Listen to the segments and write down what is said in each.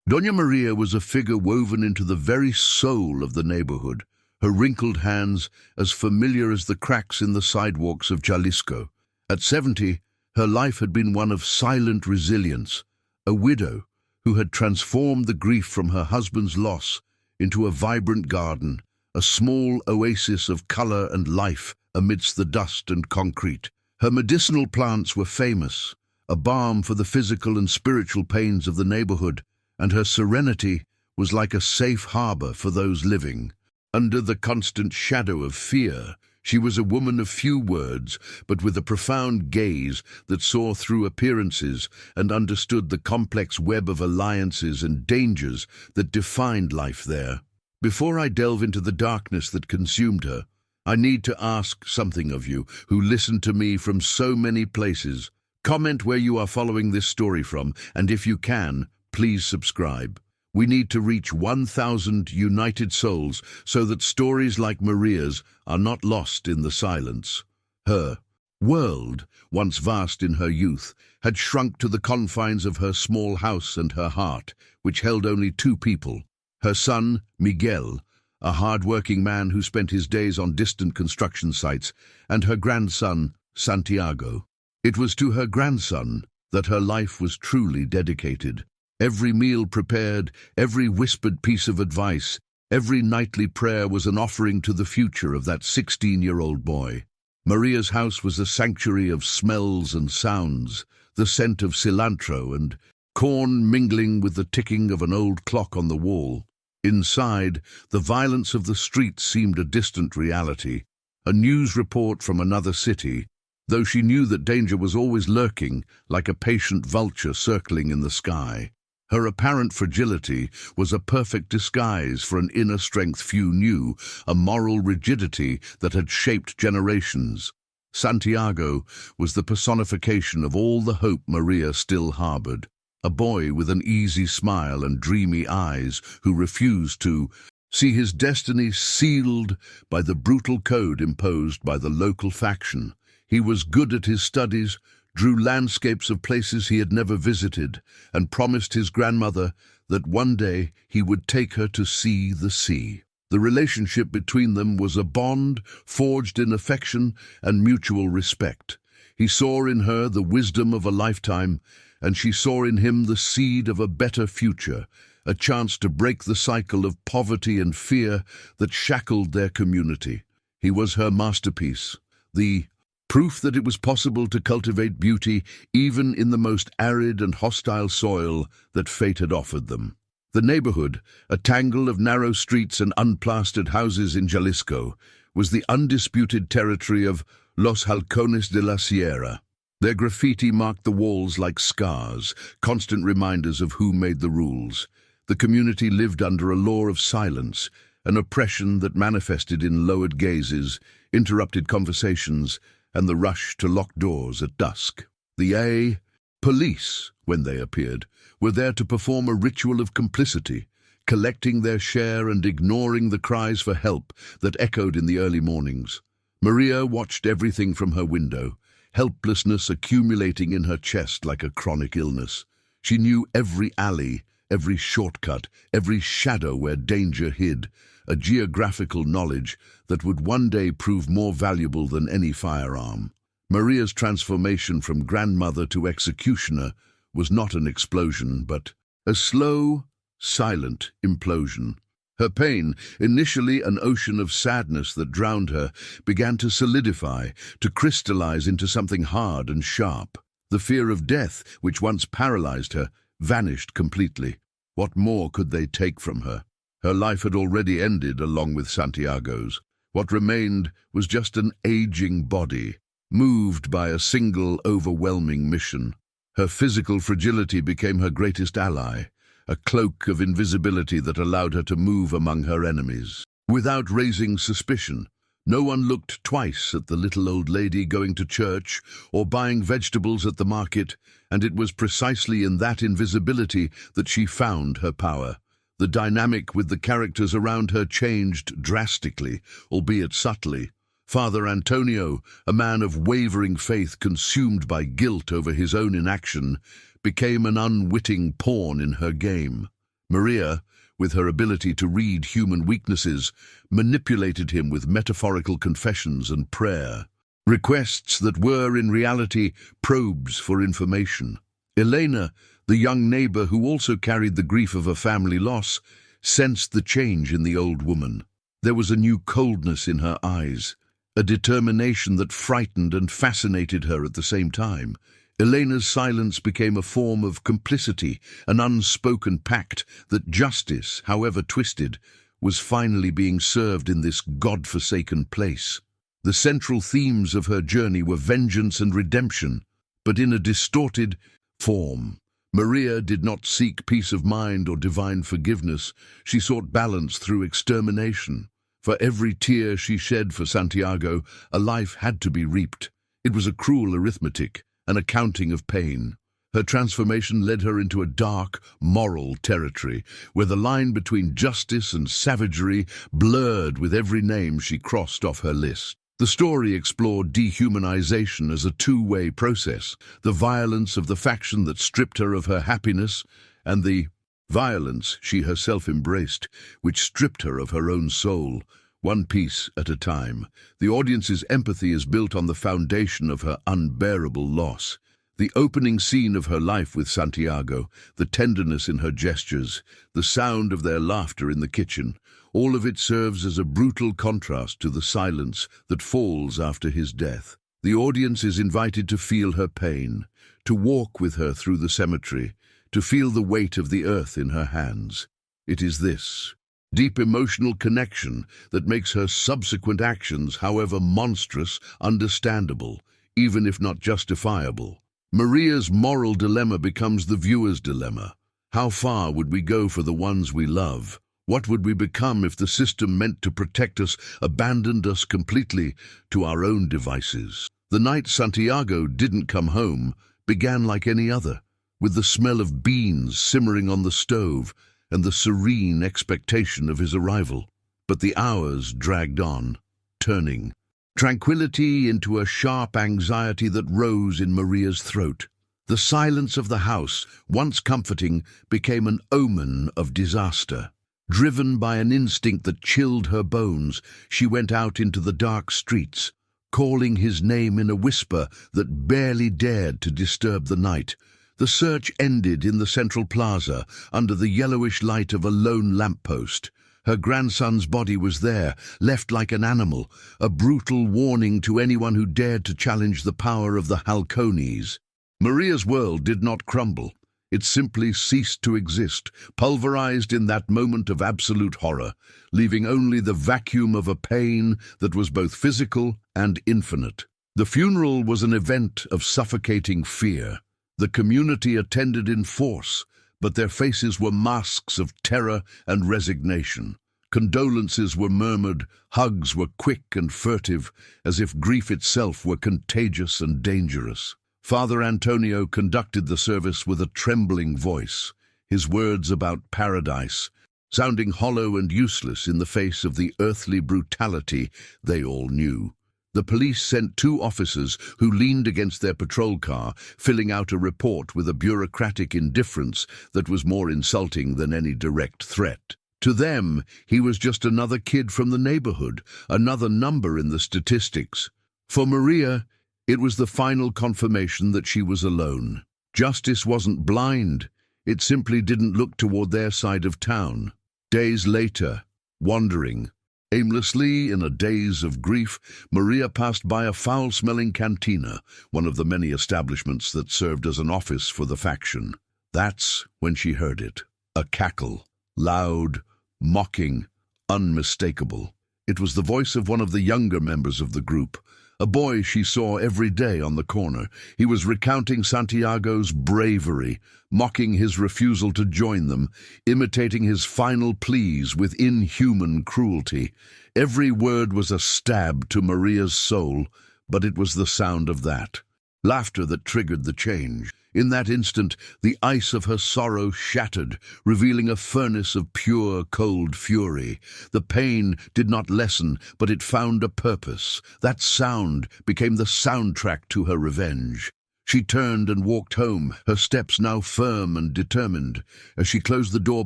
Doña Maria was a figure woven into the very soul of the neighborhood, her wrinkled hands as familiar as the cracks in the sidewalks of Jalisco. At 70, her life had been one of silent resilience, a widow who had transformed the grief from her husband's loss into a vibrant garden, a small oasis of color and life amidst the dust and concrete. Her medicinal plants were famous, a balm for the physical and spiritual pains of the neighborhood, and her serenity was like a safe harbor for those living. Under the constant shadow of fear, she was a woman of few words, but with a profound gaze that saw through appearances and understood the complex web of alliances and dangers that defined life there. Before I delve into the darkness that consumed her, I need to ask something of you who listen to me from so many places. Comment where you are following this story from, and if you can, please subscribe. We need to reach 1,000 united souls so that stories like Maria's are not lost in the silence. Her world, once vast in her youth, had shrunk to the confines of her small house and her heart, which held only two people. Her son, Miguel, a hard-working man who spent his days on distant construction sites, and her grandson, Santiago. It was to her grandson that her life was truly dedicated. Every meal prepared, every whispered piece of advice, every nightly prayer was an offering to the future of that 16-year-old boy. Maria's house was a sanctuary of smells and sounds, the scent of cilantro and corn mingling with the ticking of an old clock on the wall. Inside, the violence of the streets seemed a distant reality, a news report from another city, though she knew that danger was always lurking, like a patient vulture circling in the sky. Her apparent fragility was a perfect disguise for an inner strength few knew, a moral rigidity that had shaped generations. Santiago was the personification of all the hope Maria still harbored, a boy with an easy smile and dreamy eyes who refused to see his destiny sealed by the brutal code imposed by the local faction. He was good at his studies, drew landscapes of places he had never visited, and promised his grandmother that one day he would take her to see the sea. The relationship between them was a bond forged in affection and mutual respect. He saw in her the wisdom of a lifetime, and she saw in him the seed of a better future, a chance to break the cycle of poverty and fear that shackled their community. He was her masterpiece, the proof that it was possible to cultivate beauty even in the most arid and hostile soil that fate had offered them. The neighborhood, a tangle of narrow streets and unplastered houses in Jalisco, was the undisputed territory of Los Halcones de la Sierra. Their graffiti marked the walls like scars, constant reminders of who made the rules. The community lived under a law of silence, an oppression that manifested in lowered gazes, interrupted conversations, and the rush to lock doors at dusk. The police, when they appeared, were there to perform a ritual of complicity, collecting their share and ignoring the cries for help that echoed in the early mornings. Maria watched everything from her window, helplessness accumulating in her chest like a chronic illness. She knew every alley, every shortcut, every shadow where danger hid, a geographical knowledge that would one day prove more valuable than any firearm. Maria's transformation from grandmother to executioner was not an explosion, but a slow, silent implosion. Her pain, initially an ocean of sadness that drowned her, began to solidify, to crystallize into something hard and sharp. The fear of death, which once paralyzed her, vanished completely. What more could they take from her? Her life had already ended along with Santiago's. What remained was just an aging body, moved by a single overwhelming mission. Her physical fragility became her greatest ally, a cloak of invisibility that allowed her to move among her enemies. Without raising suspicion, no one looked twice at the little old lady going to church or buying vegetables at the market, and it was precisely in that invisibility that she found her power. The dynamic with the characters around her changed drastically, albeit subtly. Father Antonio, a man of wavering faith consumed by guilt over his own inaction, became an unwitting pawn in her game. Maria, with her ability to read human weaknesses, manipulated him with metaphorical confessions and prayer, requests that were in reality probes for information. Elena, the young neighbor who also carried the grief of a family loss, sensed the change in the old woman. There was a new coldness in her eyes, a determination that frightened and fascinated her at the same time. Elena's silence became a form of complicity, an unspoken pact that justice, however twisted, was finally being served in this God-forsaken place. The central themes of her journey were vengeance and redemption, but in a distorted form. Maria did not seek peace of mind or divine forgiveness. She sought balance through extermination. For every tear she shed for Santiago, a life had to be reaped. It was a cruel arithmetic, an accounting of pain. Her transformation led her into a dark, moral territory, where the line between justice and savagery blurred with every name she crossed off her list. The story explored dehumanization as a two-way process, the violence of the faction that stripped her of her happiness, and the violence she herself embraced, which stripped her of her own soul, one piece at a time. The audience's empathy is built on the foundation of her unbearable loss. The opening scene of her life with Santiago, the tenderness in her gestures, the sound of their laughter in the kitchen, all of it serves as a brutal contrast to the silence that falls after his death. The audience is invited to feel her pain, to walk with her through the cemetery, to feel the weight of the earth in her hands. It is this deep emotional connection that makes her subsequent actions, however monstrous, understandable, even if not justifiable. Maria's moral dilemma becomes the viewer's dilemma. How far would we go for the ones we love? What would we become if the system meant to protect us abandoned us completely to our own devices? The night Santiago didn't come home began like any other, with the smell of beans simmering on the stove and the serene expectation of his arrival. But the hours dragged on, turning tranquility into a sharp anxiety that rose in Maria's throat. The silence of the house, once comforting, became an omen of disaster. Driven by an instinct that chilled her bones, she went out into the dark streets, calling his name in a whisper that barely dared to disturb the night. The search ended in the central plaza, under the yellowish light of a lone lamppost. Her grandson's body was there, left like an animal, a brutal warning to anyone who dared to challenge the power of the Halcones. Maria's world did not crumble. It simply ceased to exist, pulverized in that moment of absolute horror, leaving only the vacuum of a pain that was both physical and infinite. The funeral was an event of suffocating fear. The community attended in force, but their faces were masks of terror and resignation. Condolences were murmured, hugs were quick and furtive, as if grief itself were contagious and dangerous. Father Antonio conducted the service with a trembling voice, his words about paradise sounding hollow and useless in the face of the earthly brutality they all knew. The police sent 2 officers who leaned against their patrol car, filling out a report with a bureaucratic indifference that was more insulting than any direct threat. To them, he was just another kid from the neighborhood, another number in the statistics. For Maria, it was the final confirmation that she was alone. Justice wasn't blind. It simply didn't look toward their side of town. Days later, wandering aimlessly in a daze of grief, Maria passed by a foul-smelling cantina, one of the many establishments that served as an office for the faction. That's when she heard it. A cackle, loud, mocking, unmistakable. It was the voice of one of the younger members of the group, a boy she saw every day on the corner. He was recounting Santiago's bravery, mocking his refusal to join them, imitating his final pleas with inhuman cruelty. Every word was a stab to Maria's soul, but it was the sound of that laughter that triggered the change. In that instant, the ice of her sorrow shattered, revealing a furnace of pure, cold fury. The pain did not lessen, but it found a purpose. That sound became the soundtrack to her revenge. She turned and walked home, her steps now firm and determined. As she closed the door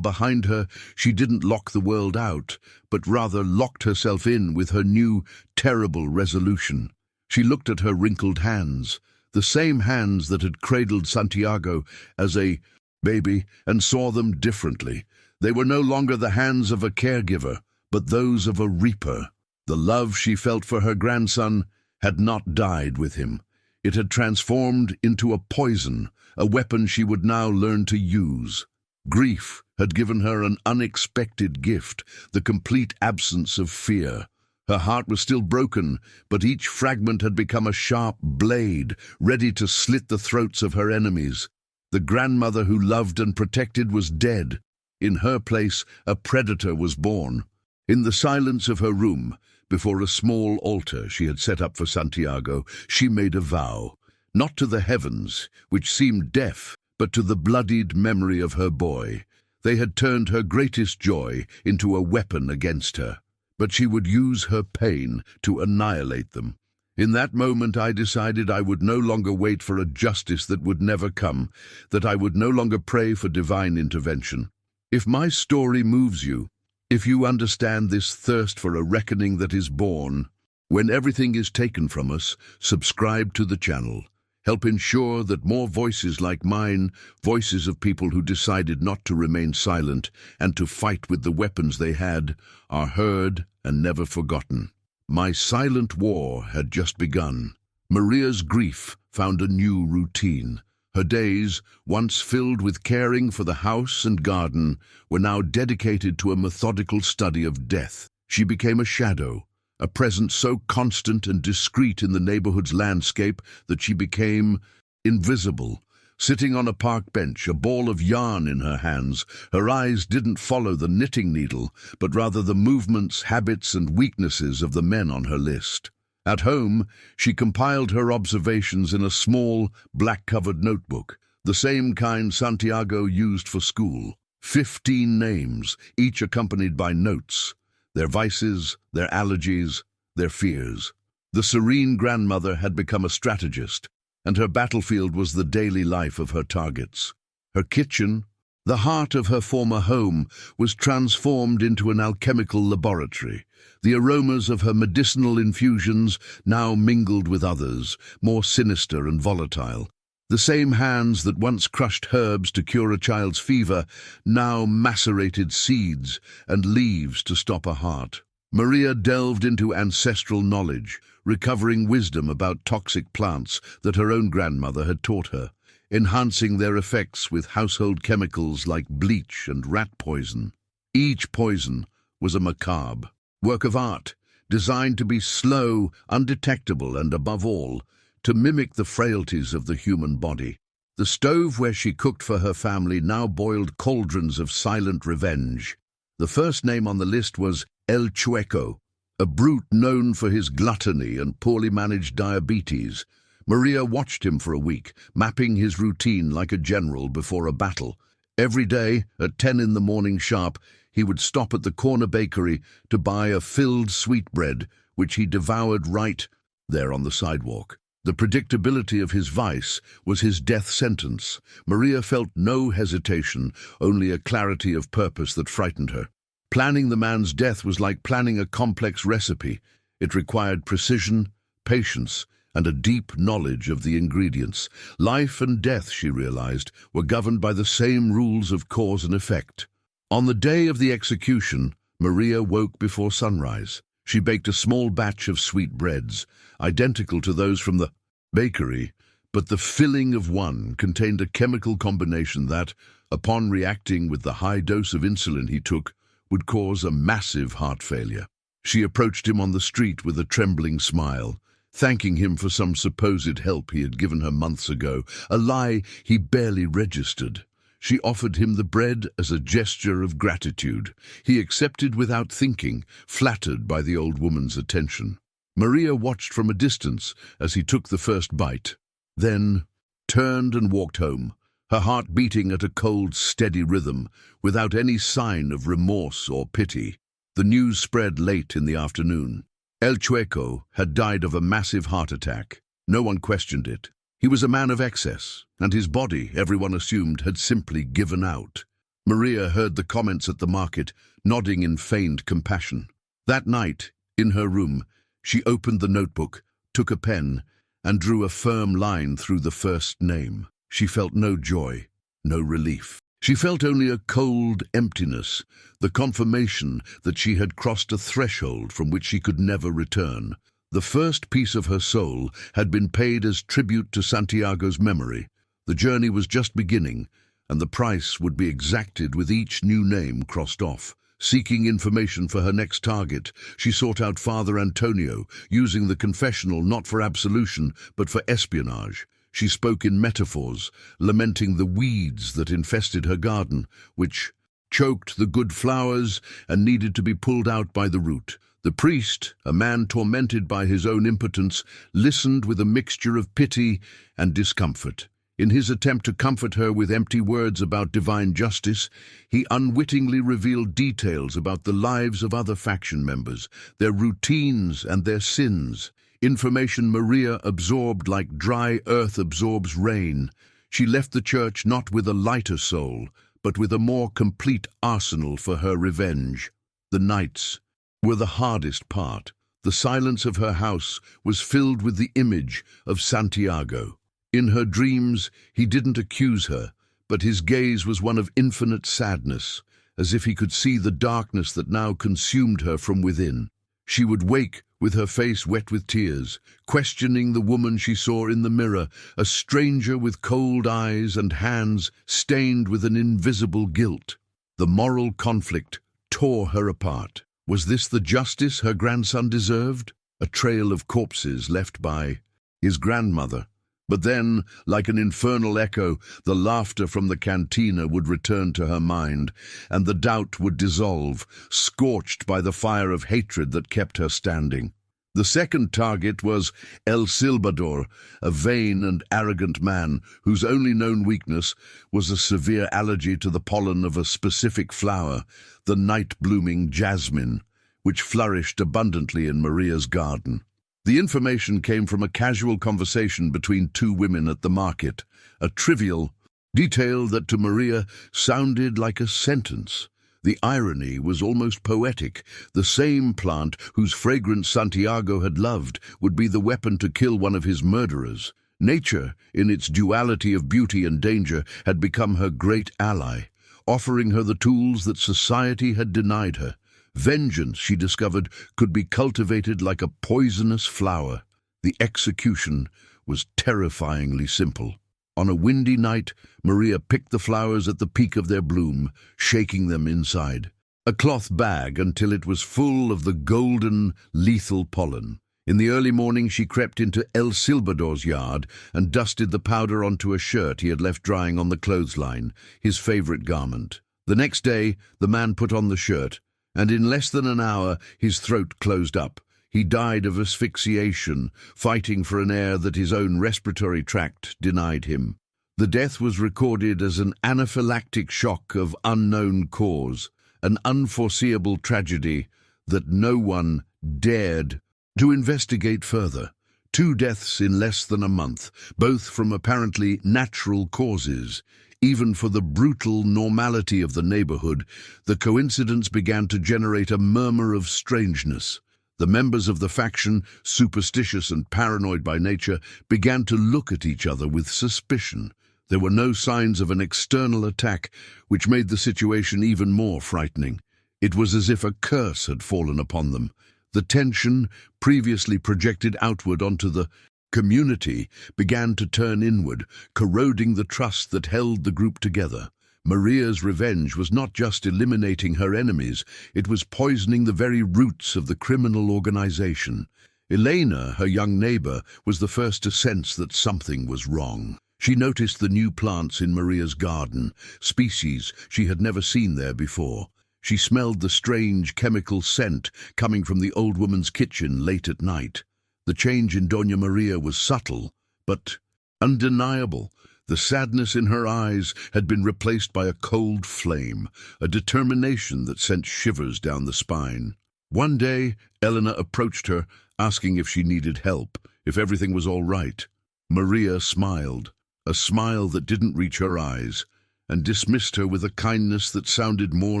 behind her, she didn't lock the world out, but rather locked herself in with her new, terrible resolution. She looked at her wrinkled hands, the same hands that had cradled Santiago as a baby, and saw them differently. They were no longer the hands of a caregiver, but those of a reaper. The love she felt for her grandson had not died with him. It had transformed into a poison, a weapon she would now learn to use. Grief had given her an unexpected gift, the complete absence of fear. Her heart was still broken, but each fragment had become a sharp blade, ready to slit the throats of her enemies. The grandmother who loved and protected was dead. In her place, a predator was born. In the silence of her room, before a small altar she had set up for Santiago, she made a vow, not to the heavens, which seemed deaf, but to the bloodied memory of her boy. They had turned her greatest joy into a weapon against her, but she would use her pain to annihilate them. In that moment I decided I would no longer wait for a justice that would never come, that I would no longer pray for divine intervention. If my story moves you, if you understand this thirst for a reckoning that is born, when everything is taken from us, subscribe to the channel. Help ensure that more voices like mine, voices of people who decided not to remain silent and to fight with the weapons they had, are heard and never forgotten. My silent war had just begun. Maria's grief found a new routine. Her days, once filled with caring for the house and garden, were now dedicated to a methodical study of death. She became a shadow, a presence so constant and discreet in the neighborhood's landscape that she became invisible. Sitting on a park bench, a ball of yarn in her hands, her eyes didn't follow the knitting needle, but rather the movements, habits, and weaknesses of the men on her list. At home, she compiled her observations in a small, black-covered notebook, the same kind Santiago used for school. 15 names, each accompanied by notes, their vices, their allergies, their fears. The serene grandmother had become a strategist, and her battlefield was the daily life of her targets. Her kitchen, the heart of her former home, was transformed into an alchemical laboratory. The aromas of her medicinal infusions now mingled with others, more sinister and volatile. The same hands that once crushed herbs to cure a child's fever now macerated seeds and leaves to stop a heart. Maria delved into ancestral knowledge, recovering wisdom about toxic plants that her own grandmother had taught her, enhancing their effects with household chemicals like bleach and rat poison. Each poison was a macabre work of art, designed to be slow, undetectable, and above all, to mimic the frailties of the human body. The stove where she cooked for her family now boiled cauldrons of silent revenge. The first name on the list was El Chueco, a brute known for his gluttony and poorly managed diabetes. Maria watched him for a week, mapping his routine like a general before a battle. Every day, at 10 in the morning sharp, he would stop at the corner bakery to buy a filled sweetbread, which he devoured right there on the sidewalk. The predictability of his vice was his death sentence. Maria felt no hesitation, only a clarity of purpose that frightened her. Planning the man's death was like planning a complex recipe. It required precision, patience, and a deep knowledge of the ingredients. Life and death, she realized, were governed by the same rules of cause and effect. On the day of the execution, Maria woke before sunrise. She baked a small batch of sweet breads, identical to those from the bakery, but the filling of one contained a chemical combination that, upon reacting with the high dose of insulin he took, would cause a massive heart failure. She approached him on the street with a trembling smile, thanking him for some supposed help he had given her months ago, a lie he barely registered. She offered him the bread as a gesture of gratitude. He accepted without thinking, flattered by the old woman's attention. Maria watched from a distance as he took the first bite, then turned and walked home, her heart beating at a cold, steady rhythm, without any sign of remorse or pity. The news spread late in the afternoon. El Chueco had died of a massive heart attack. No one questioned it. He was a man of excess, and his body, everyone assumed, had simply given out. Maria heard the comments at the market, nodding in feigned compassion. That night, in her room, she opened the notebook, took a pen, and drew a firm line through the first name. She felt no joy, no relief. She felt only a cold emptiness, the confirmation that she had crossed a threshold from which she could never return. The first piece of her soul had been paid as tribute to Santiago's memory. The journey was just beginning, and the price would be exacted with each new name crossed off. Seeking information for her next target, she sought out Father Antonio, using the confessional not for absolution, but for espionage. She spoke in metaphors, lamenting the weeds that infested her garden, which choked the good flowers and needed to be pulled out by the root. The priest, a man tormented by his own impotence, listened with a mixture of pity and discomfort. In his attempt to comfort her with empty words about divine justice, he unwittingly revealed details about the lives of other faction members, their routines and their sins. Information Maria absorbed like dry earth absorbs rain. She left the church not with a lighter soul, but with a more complete arsenal for her revenge. The nights were the hardest part. The silence of her house was filled with the image of Santiago. In her dreams, he didn't accuse her, but his gaze was one of infinite sadness, as if he could see the darkness that now consumed her from within. She would wake with her face wet with tears, questioning the woman she saw in the mirror, a stranger with cold eyes and hands stained with an invisible guilt. The moral conflict tore her apart. Was this the justice her grandson deserved? A trail of corpses left by his grandmother. But then, like an infernal echo, the laughter from the cantina would return to her mind, and the doubt would dissolve, scorched by the fire of hatred that kept her standing. The second target was El Silbador, a vain and arrogant man whose only known weakness was a severe allergy to the pollen of a specific flower, the night-blooming jasmine, which flourished abundantly in Maria's garden. The information came from a casual conversation between two women at the market, a trivial detail that to Maria sounded like a sentence. The irony was almost poetic. The same plant whose fragrance Santiago had loved would be the weapon to kill one of his murderers. Nature, in its duality of beauty and danger, had become her great ally, offering her the tools that society had denied her. Vengeance, she discovered, could be cultivated like a poisonous flower. The execution was terrifyingly simple. On a windy night, Maria picked the flowers at the peak of their bloom, shaking them inside a cloth bag until it was full of the golden, lethal pollen. In the early morning, she crept into El Silbador's yard and dusted the powder onto a shirt he had left drying on the clothesline, his favorite garment. The next day, the man put on the shirt, and in less than an hour his throat closed up. He died of asphyxiation, fighting for an air that his own respiratory tract denied him. The death was recorded as an anaphylactic shock of unknown cause, an unforeseeable tragedy that no one dared to investigate further. 2 deaths in less than a month, both from apparently natural causes. Even for the brutal normality of the neighborhood, the coincidence began to generate a murmur of strangeness. The members of the faction, superstitious and paranoid by nature, began to look at each other with suspicion. There were no signs of an external attack, which made the situation even more frightening. It was as if a curse had fallen upon them. The tension, previously projected outward onto the community, began to turn inward, corroding the trust that held the group together. Maria's revenge was not just eliminating her enemies, it was poisoning the very roots of the criminal organization. Elena, her young neighbor, was the first to sense that something was wrong. She noticed the new plants in Maria's garden, species she had never seen there before. She smelled the strange chemical scent coming from the old woman's kitchen late at night. The change in Doña Maria was subtle, but undeniable. The sadness in her eyes had been replaced by a cold flame, a determination that sent shivers down the spine. One day, Elena approached her, asking if she needed help, if everything was all right. Maria smiled, a smile that didn't reach her eyes, and dismissed her with a kindness that sounded more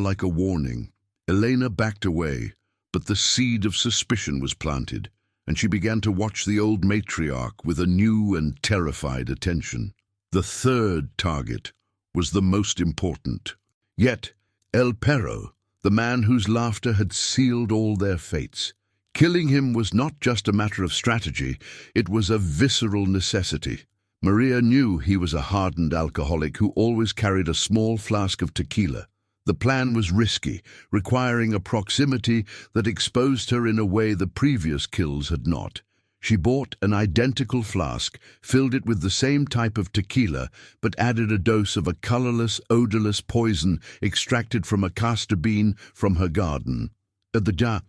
like a warning. Elena backed away, but the seed of suspicion was planted, and she began to watch the old matriarch with a new and terrified attention. The third target was the most important. Yet, El Perro, the man whose laughter had sealed all their fates. Killing him was not just a matter of strategy, it was a visceral necessity. Maria knew he was a hardened alcoholic who always carried a small flask of tequila. The plan was risky, requiring a proximity that exposed her in a way the previous kills had not. She bought an identical flask, filled it with the same type of tequila, but added a dose of a colorless, odorless poison extracted from a castor bean from her garden. The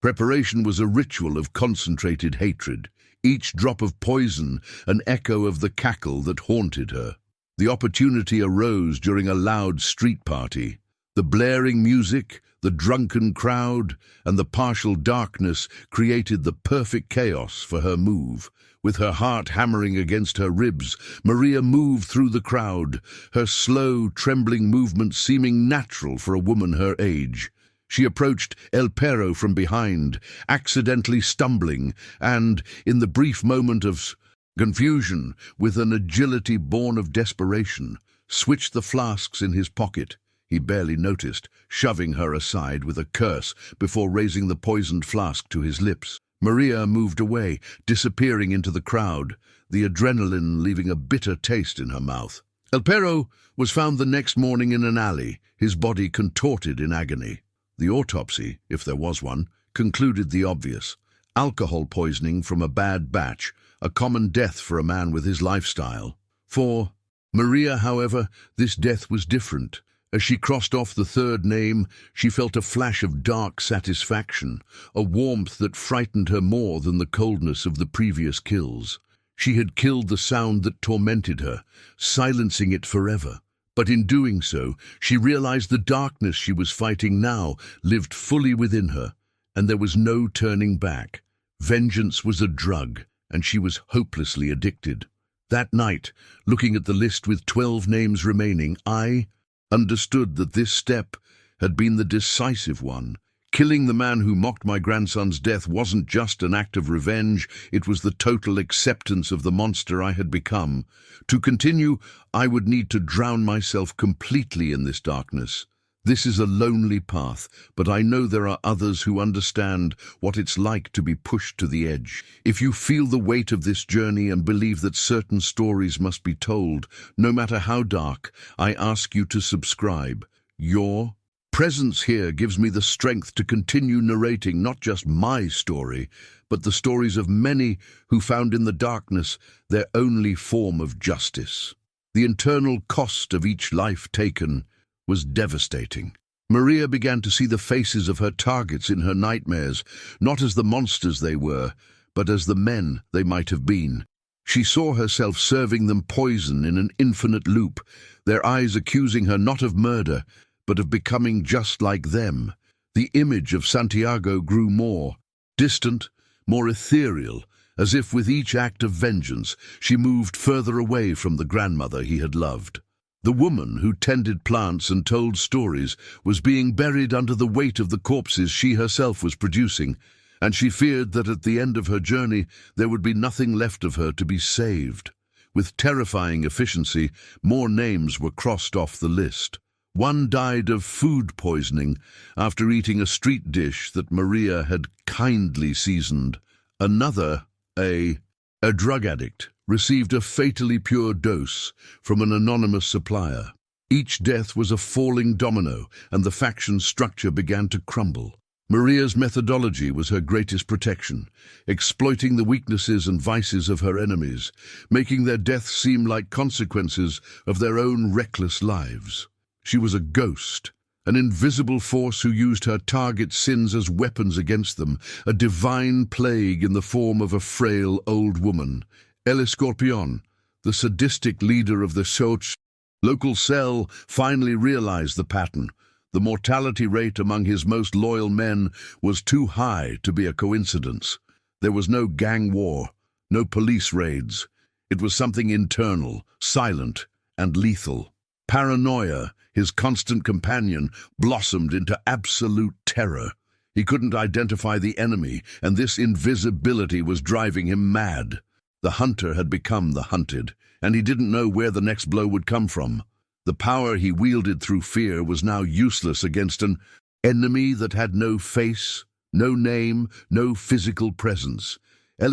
preparation was a ritual of concentrated hatred, each drop of poison an echo of the cackle that haunted her. The opportunity arose during a loud street party. The blaring music, the drunken crowd, and the partial darkness created the perfect chaos for her move. With her heart hammering against her ribs, Maria moved through the crowd, her slow, trembling movements seeming natural for a woman her age. She approached El Perro from behind, accidentally stumbling, and, in the brief moment of confusion, with an agility born of desperation, switched the flasks in his pocket. He barely noticed, shoving her aside with a curse before raising the poisoned flask to his lips. Maria moved away, disappearing into the crowd, the adrenaline leaving a bitter taste in her mouth. El Perro was found the next morning in an alley, his body contorted in agony. The autopsy, if there was one, concluded the obvious. Alcohol poisoning from a bad batch, a common death for a man with his lifestyle. For Maria, however, this death was different. As she crossed off the third name, she felt a flash of dark satisfaction, a warmth that frightened her more than the coldness of the previous kills. She had killed the sound that tormented her, silencing it forever. But in doing so, she realized the darkness she was fighting now lived fully within her, and there was no turning back. Vengeance was a drug, and she was hopelessly addicted. That night, looking at the list with 12 names remaining, I understood that this step had been the decisive one. Killing the man who mocked my grandson's death wasn't just an act of revenge, it was the total acceptance of the monster I had become. To continue, I would need to drown myself completely in this darkness. This is a lonely path, but I know there are others who understand what it's like to be pushed to the edge. If you feel the weight of this journey and believe that certain stories must be told, no matter how dark, I ask you to subscribe. Your presence here gives me the strength to continue narrating not just my story, but the stories of many who found in the darkness their only form of justice. The internal cost of each life taken was devastating. Maria began to see the faces of her targets in her nightmares, not as the monsters they were, but as the men they might have been. She saw herself serving them poison in an infinite loop, their eyes accusing her not of murder, but of becoming just like them. The image of Santiago grew more distant, more ethereal, as if with each act of vengeance she moved further away from the grandmother he had loved. The woman who tended plants and told stories was being buried under the weight of the corpses she herself was producing, and she feared that at the end of her journey there would be nothing left of her to be saved. With terrifying efficiency, more names were crossed off the list. One died of food poisoning after eating a street dish that Maria had kindly seasoned. Another, a drug addict, received a fatally pure dose from an anonymous supplier. Each death was a falling domino, and the faction structure began to crumble. Maria's methodology was her greatest protection, exploiting the weaknesses and vices of her enemies, making their deaths seem like consequences of their own reckless lives. She was a ghost, an invisible force who used her target's sins as weapons against them, a divine plague in the form of a frail old woman. El Escorpion, the sadistic leader of the Soch local cell, finally realized the pattern. The mortality rate among his most loyal men was too high to be a coincidence. There was no gang war, no police raids. It was something internal, silent, and lethal. Paranoia, his constant companion, blossomed into absolute terror. He couldn't identify the enemy, and this invisibility was driving him mad. The hunter had become the hunted, and he didn't know where the next blow would come from. The power he wielded through fear was now useless against an enemy that had no face, no name, no physical presence.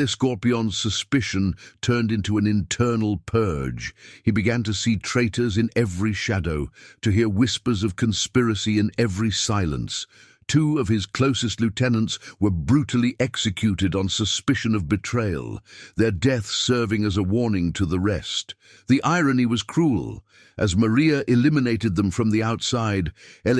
Scorpion's suspicion turned into an internal purge. He began to see traitors in every shadow, to hear whispers of conspiracy in every silence. 2 of his closest lieutenants were brutally executed on suspicion of betrayal, their deaths serving as a warning to the rest. The irony was cruel. As Maria eliminated them from the outside,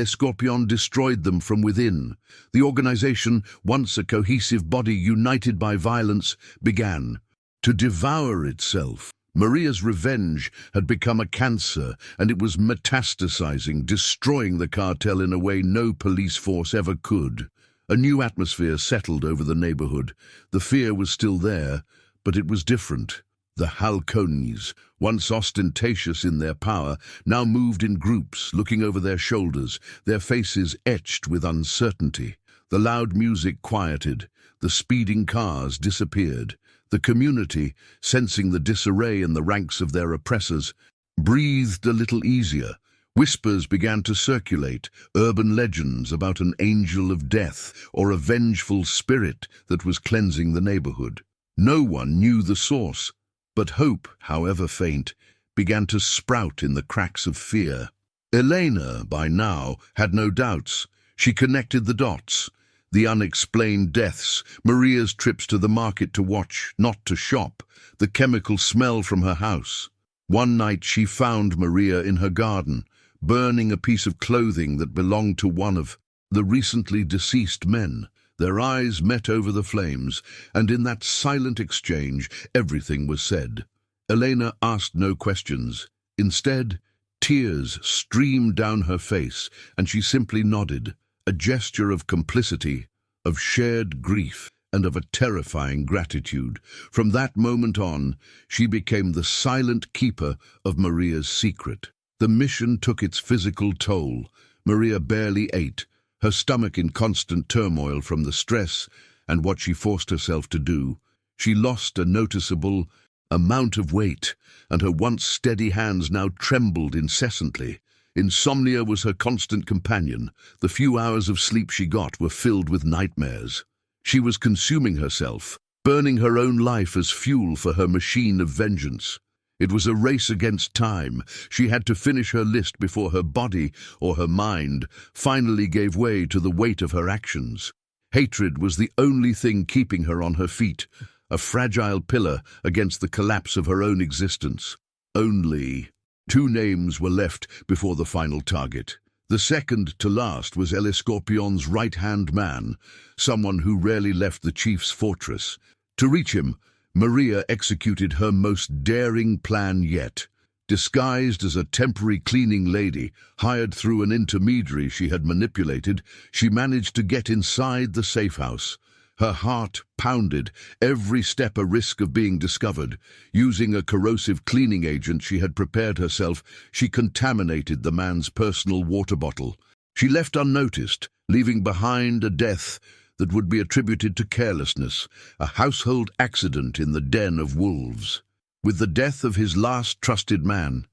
Scorpion destroyed them from within. The organization, once a cohesive body united by violence, began to devour itself. Maria's revenge had become a cancer, and it was metastasizing, destroying the cartel in a way no police force ever could. A new atmosphere settled over the neighborhood. The fear was still there, but it was different. The Halcones, once ostentatious in their power, now moved in groups, looking over their shoulders, their faces etched with uncertainty. The loud music quieted. The speeding cars disappeared. The community, sensing the disarray in the ranks of their oppressors, breathed a little easier. Whispers began to circulate, urban legends about an angel of death or a vengeful spirit that was cleansing the neighborhood. No one knew the source, but hope, however faint, began to sprout in the cracks of fear. Elena, by now, had no doubts. She connected the dots. The unexplained deaths, Maria's trips to the market to watch, not to shop, the chemical smell from her house. One night she found Maria in her garden, burning a piece of clothing that belonged to one of the recently deceased men. Their eyes met over the flames, and in that silent exchange everything was said. Elena asked no questions. Instead, tears streamed down her face, and she simply nodded, a gesture of complicity, of shared grief, and of a terrifying gratitude. From that moment on, she became the silent keeper of Maria's secret. The mission took its physical toll. Maria barely ate, her stomach in constant turmoil from the stress and what she forced herself to do. She lost a noticeable amount of weight, and her once steady hands now trembled incessantly. Insomnia was her constant companion. The few hours of sleep she got were filled with nightmares. She was consuming herself, burning her own life as fuel for her machine of vengeance. It was a race against time. She had to finish her list before her body or her mind finally gave way to the weight of her actions. Hatred was the only thing keeping her on her feet, a fragile pillar against the collapse of her own existence. Only 2 names were left before the final target. The second to last was Scorpion's right-hand man, someone who rarely left the chief's fortress. To reach him, Maria executed her most daring plan yet. Disguised as a temporary cleaning lady, hired through an intermediary she had manipulated, she managed to get inside the safe house. Her heart pounded, every step a risk of being discovered. Using a corrosive cleaning agent she had prepared herself, she contaminated the man's personal water bottle. She left unnoticed, leaving behind a death that would be attributed to carelessness, a household accident in the den of wolves. With the death of his last trusted man,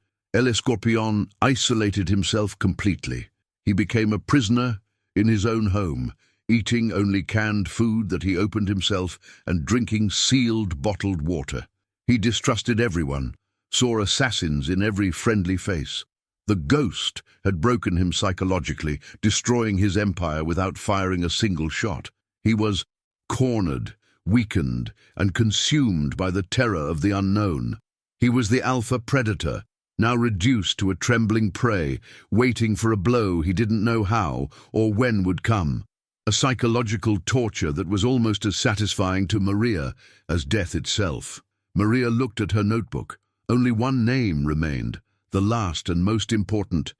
Scorpion isolated himself completely. He became a prisoner in his own home, eating only canned food that he opened himself and drinking sealed bottled water. He distrusted everyone, saw assassins in every friendly face. The ghost had broken him psychologically, destroying his empire without firing a single shot. He was cornered, weakened, and consumed by the terror of the unknown. He was the alpha predator, now reduced to a trembling prey, waiting for a blow he didn't know how or when would come. A psychological torture that was almost as satisfying to Maria as death itself. Maria looked at her notebook. Only one name remained, the last and most important,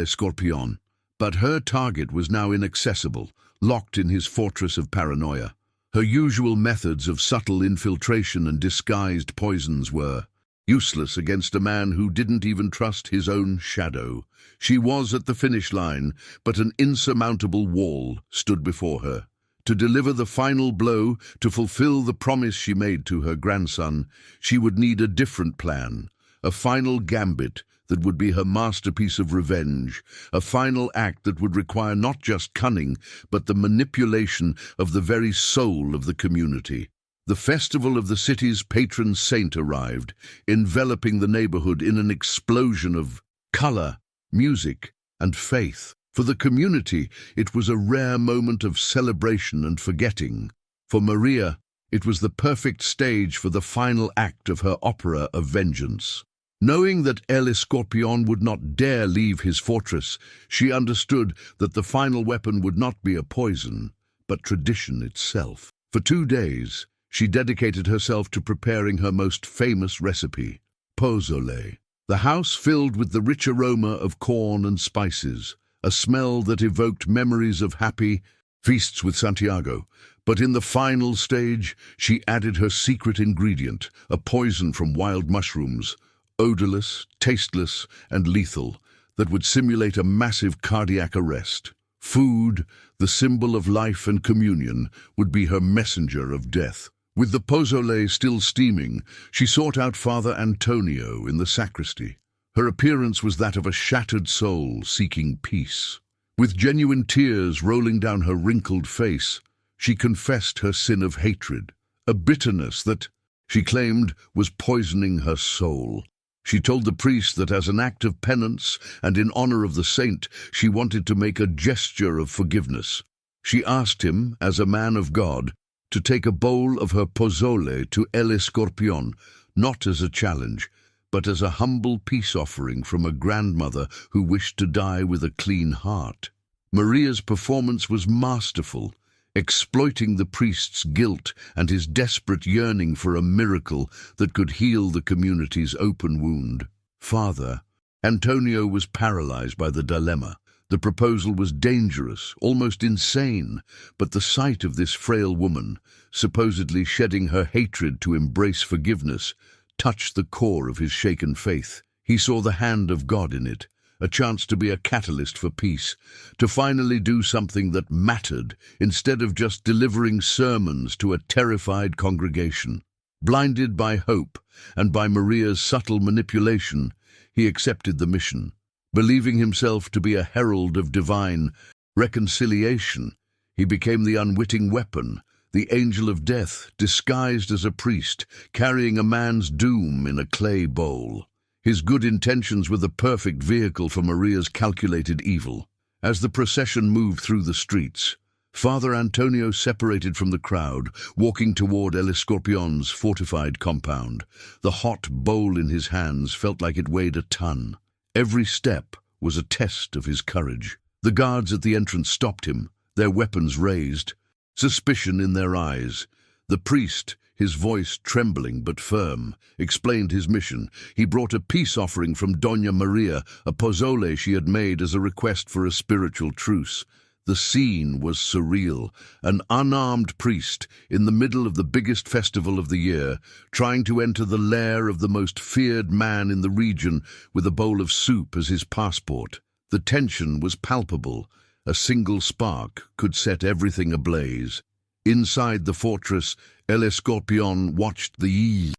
Scorpion. But her target was now inaccessible, locked in his fortress of paranoia. Her usual methods of subtle infiltration and disguised poisons were useless against a man who didn't even trust his own shadow. She was at the finish line, but an insurmountable wall stood before her. To deliver the final blow, to fulfill the promise she made to her grandson, she would need a different plan, a final gambit that would be her masterpiece of revenge, a final act that would require not just cunning, but the manipulation of the very soul of the community. The festival of the city's patron saint arrived, enveloping the neighborhood in an explosion of color, music, and faith. For the community, it was a rare moment of celebration and forgetting. For Maria, it was the perfect stage for the final act of her opera of vengeance. Knowing that El Escorpión would not dare leave his fortress, she understood that the final weapon would not be a poison, but tradition itself. For 2 days, she dedicated herself to preparing her most famous recipe, pozole. The house filled with the rich aroma of corn and spices, a smell that evoked memories of happy feasts with Santiago. But in the final stage, she added her secret ingredient, a poison from wild mushrooms, odorless, tasteless, and lethal, that would simulate a massive cardiac arrest. Food, the symbol of life and communion, would be her messenger of death. With the pozole still steaming, she sought out Father Antonio in the sacristy. Her appearance was that of a shattered soul seeking peace. With genuine tears rolling down her wrinkled face, she confessed her sin of hatred, a bitterness that, she claimed, was poisoning her soul. She told the priest that as an act of penance and in honor of the saint, she wanted to make a gesture of forgiveness. She asked him, as a man of God, to take a bowl of her pozole to El Escorpión, not as a challenge, but as a humble peace offering from a grandmother who wished to die with a clean heart. Maria's performance was masterful, exploiting the priest's guilt and his desperate yearning for a miracle that could heal the community's open wound. Father Antonio was paralyzed by the dilemma. The proposal was dangerous, almost insane, but the sight of this frail woman, supposedly shedding her hatred to embrace forgiveness, touched the core of his shaken faith. He saw the hand of God in it, a chance to be a catalyst for peace, to finally do something that mattered instead of just delivering sermons to a terrified congregation. Blinded by hope and by Maria's subtle manipulation, he accepted the mission. Believing himself to be a herald of divine reconciliation, he became the unwitting weapon, the angel of death, disguised as a priest, carrying a man's doom in a clay bowl. His good intentions were the perfect vehicle for Maria's calculated evil. As the procession moved through the streets, Father Antonio separated from the crowd, walking toward El Escorpión's fortified compound. The hot bowl in his hands felt like it weighed a ton. Every step was a test of his courage. The guards at the entrance stopped him, their weapons raised, suspicion in their eyes. The priest, his voice trembling but firm, explained his mission. He brought a peace offering from Doña Maria, a pozole she had made as a request for a spiritual truce. The scene was surreal. An unarmed priest, in the middle of the biggest festival of the year, trying to enter the lair of the most feared man in the region with a bowl of soup as his passport. The tension was palpable. A single spark could set everything ablaze. Inside the fortress, El Escorpión watched the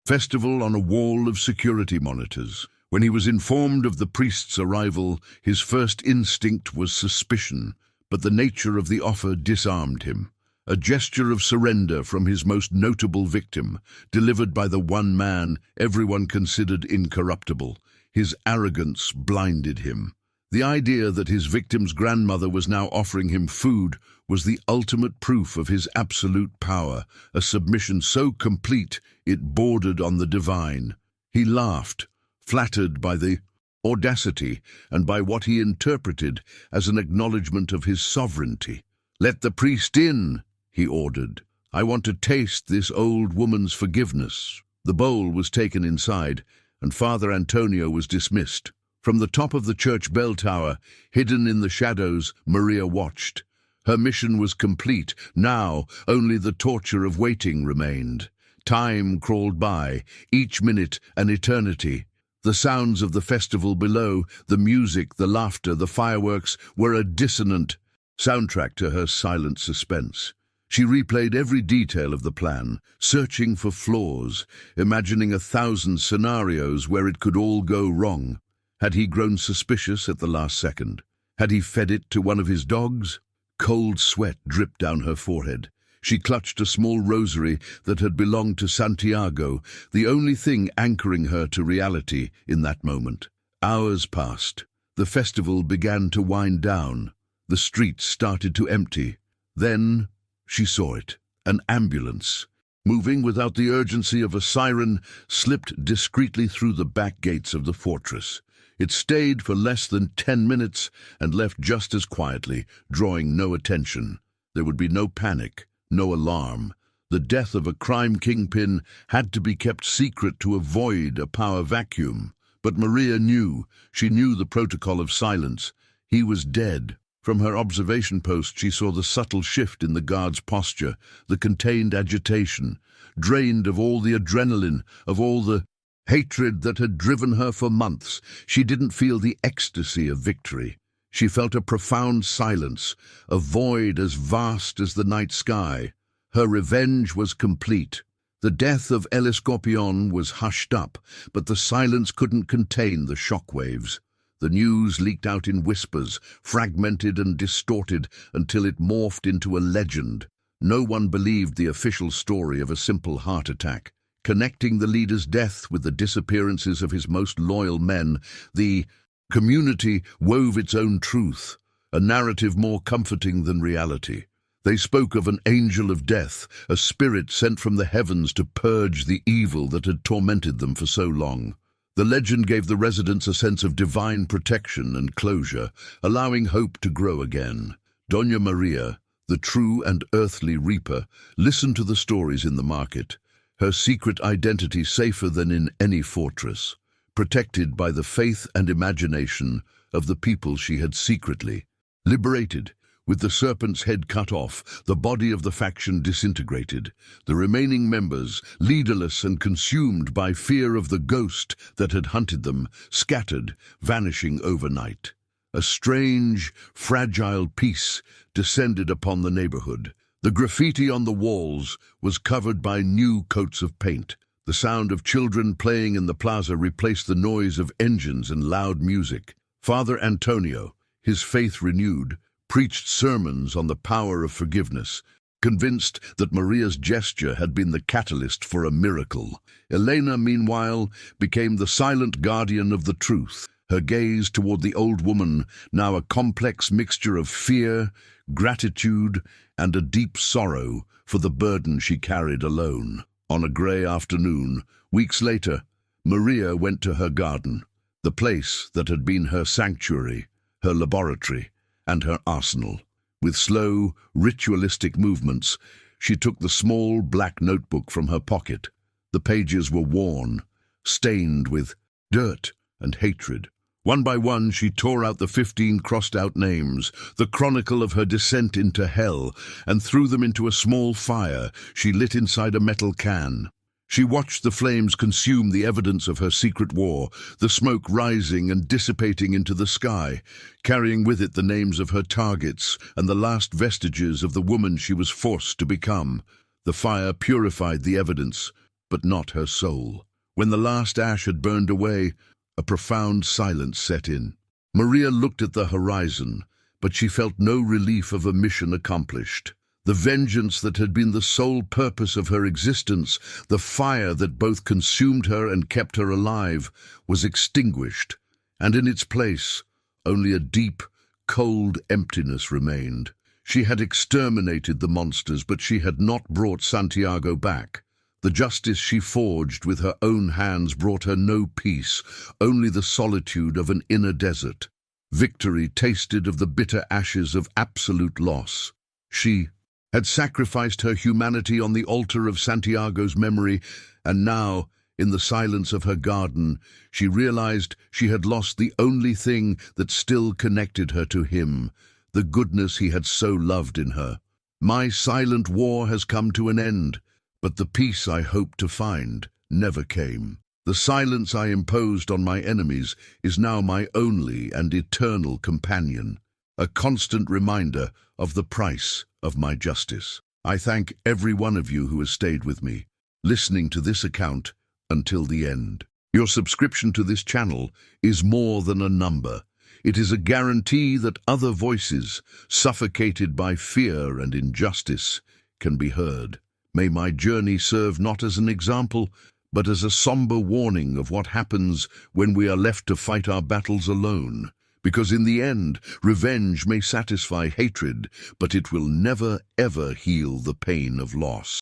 festival on a wall of security monitors. When he was informed of the priest's arrival, his first instinct was suspicion. But the nature of the offer disarmed him. A gesture of surrender from his most notable victim, delivered by the one man everyone considered incorruptible. His arrogance blinded him. The idea that his victim's grandmother was now offering him food was the ultimate proof of his absolute power, a submission so complete it bordered on the divine. He laughed, flattered by the audacity and by what he interpreted as an acknowledgement of his sovereignty. "Let the priest in," he ordered. "I want to taste this old woman's forgiveness." The bowl was taken inside, and Father Antonio was dismissed. From the top of the church bell tower, hidden in the shadows, Maria watched. Her mission was complete. Now only the torture of waiting remained. Time crawled by, each minute an eternity. The sounds of the festival below, the music, the laughter, the fireworks, were a dissonant soundtrack to her silent suspense. She replayed every detail of the plan, searching for flaws, imagining 1,000 scenarios where it could all go wrong. Had he grown suspicious at the last second? Had he fed it to one of his dogs? Cold sweat dripped down her forehead. She clutched a small rosary that had belonged to Santiago, the only thing anchoring her to reality in that moment. Hours passed. The festival began to wind down. The streets started to empty. Then she saw it. An ambulance, moving without the urgency of a siren, slipped discreetly through the back gates of the fortress. It stayed for less than 10 minutes and left just as quietly, drawing no attention. There would be no panic, no alarm. The death of a crime kingpin had to be kept secret to avoid a power vacuum. But Maria knew. She knew the protocol of silence. He was dead. From her observation post, she saw the subtle shift in the guard's posture, the contained agitation, drained of all the adrenaline, of all the hatred that had driven her for months. She didn't feel the ecstasy of victory. She felt a profound silence, a void as vast as the night sky. Her revenge was complete. The death of El Escorpion was hushed up, but the silence couldn't contain the shockwaves. The news leaked out in whispers, fragmented and distorted until it morphed into a legend. No one believed the official story of a simple heart attack. Connecting the leader's death with the disappearances of his most loyal men, the community wove its own truth, a narrative more comforting than reality. They spoke of an angel of death, a spirit sent from the heavens to purge the evil that had tormented them for so long. The legend gave the residents a sense of divine protection and closure, allowing hope to grow again. Doña Maria, the true and earthly reaper, listened to the stories in the market, her secret identity safer than in any fortress, protected by the faith and imagination of the people she had secretly liberated. With the serpent's head cut off, the body of the faction disintegrated, the remaining members, leaderless and consumed by fear of the ghost that had hunted them, scattered, vanishing overnight. A strange, fragile peace descended upon the neighborhood. The graffiti on the walls was covered by new coats of paint. The sound of children playing in the plaza replaced the noise of engines and loud music. Father Antonio, his faith renewed, preached sermons on the power of forgiveness, convinced that Maria's gesture had been the catalyst for a miracle. Elena, meanwhile, became the silent guardian of the truth, her gaze toward the old woman, now a complex mixture of fear, gratitude, and a deep sorrow for the burden she carried alone. On a grey afternoon, weeks later, Maria went to her garden, the place that had been her sanctuary, her laboratory, and her arsenal. With slow, ritualistic movements, she took the small black notebook from her pocket. The pages were worn, stained with dirt and hatred. One by one, she tore out the 15 crossed-out names, the chronicle of her descent into hell, and threw them into a small fire she lit inside a metal can. She watched the flames consume the evidence of her secret war, the smoke rising and dissipating into the sky, carrying with it the names of her targets and the last vestiges of the woman she was forced to become. The fire purified the evidence, but not her soul. When the last ash had burned away, a profound silence set in. Maria looked at the horizon, but she felt no relief of a mission accomplished. The vengeance that had been the sole purpose of her existence, the fire that both consumed her and kept her alive, was extinguished, and in its place, only a deep, cold emptiness remained. She had exterminated the monsters, but she had not brought Santiago back. The justice she forged with her own hands brought her no peace, only the solitude of an inner desert. Victory tasted of the bitter ashes of absolute loss. She had sacrificed her humanity on the altar of Santiago's memory, and now, in the silence of her garden, she realized she had lost the only thing that still connected her to him, the goodness he had so loved in her. "My silent war has come to an end, but the peace I hoped to find never came. The silence I imposed on my enemies is now my only and eternal companion, a constant reminder of the price of my justice. I thank every one of you who has stayed with me, listening to this account until the end. Your subscription to this channel is more than a number. It is a guarantee that other voices, suffocated by fear and injustice, can be heard. May my journey serve not as an example, but as a somber warning of what happens when we are left to fight our battles alone. Because in the end, revenge may satisfy hatred, but it will never, ever heal the pain of loss.